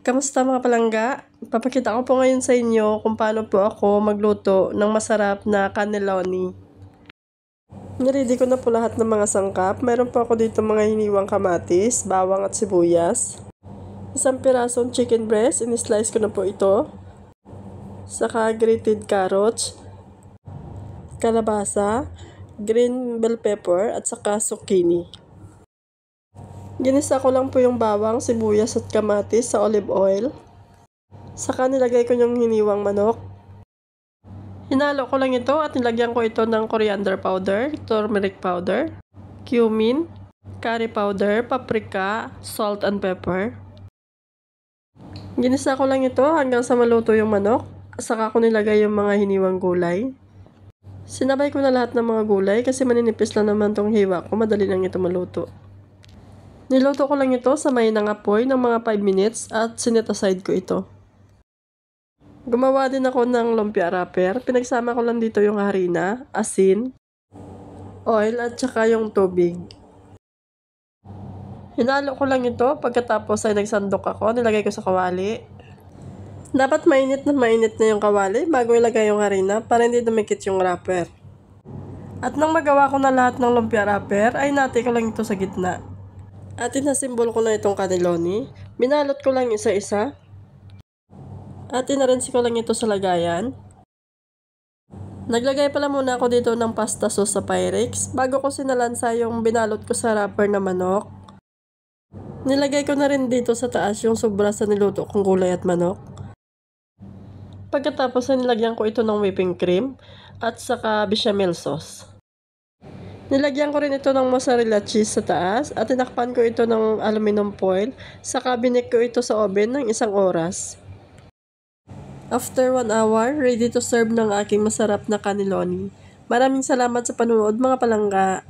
Kamusta mga palangga? Papakita ko po ngayon sa inyo kung paano po ako magluto ng masarap na cannelloni. Niready ko na po lahat ng mga sangkap. Meron po ako dito mga hiniwang kamatis, bawang at sibuyas. Isang pirasong chicken breast, in-slice ko na po ito. Saka grated carrots, kalabasa, green bell pepper at saka zucchini. Ginisa ko lang po yung bawang, sibuyas at kamatis sa olive oil. Saka nilagay ko yung hiniwang manok. Hinalo ko lang ito at nilagyan ko ito ng coriander powder, turmeric powder, cumin, curry powder, paprika, salt and pepper. Ginisa ko lang ito hanggang sa maluto yung manok. Saka ko nilagay yung mga hiniwang gulay. Sinabay ko na lahat ng mga gulay kasi maninipis lang naman tong hiwa ko, madali lang ito maluto. Niluto ko lang ito sa mainang apoy ng mga 5 minutes at sinet aside ko ito. Gumawa din ako ng lumpia wrapper. Pinagsama ko lang dito yung harina, asin, oil at saka yung tubig. Hinalo ko lang ito, pagkatapos ay nagsandok ako, nilagay ko sa kawali. Dapat mainit na yung kawali bago ilagay yung harina para hindi dumikit yung wrapper. At nang magawa ko na lahat ng lumpia wrapper, ay nati ko lang ito sa gitna. At inasimbol ko na itong cannelloni. Binalot ko lang isa-isa. At inarensi ko lang ito sa lagayan. Naglagay pala muna ako dito ng pasta sauce sa Pyrex bago ko sinalansa yung binalot ko sa wrapper na manok. Nilagay ko na rin dito sa taas yung sobra sa niluto kong gulay at manok. Pagkatapos ay nilagyan ko ito ng whipping cream at saka bechamel sauce. Nilagyan ko rin ito ng mozzarella cheese sa taas at tinakpan ko ito ng aluminum foil. Saka binek ko ito sa oven ng 1 oras. After 1 hour, ready to serve ng aking masarap na cannelloni. Maraming salamat sa panonood mga palangga.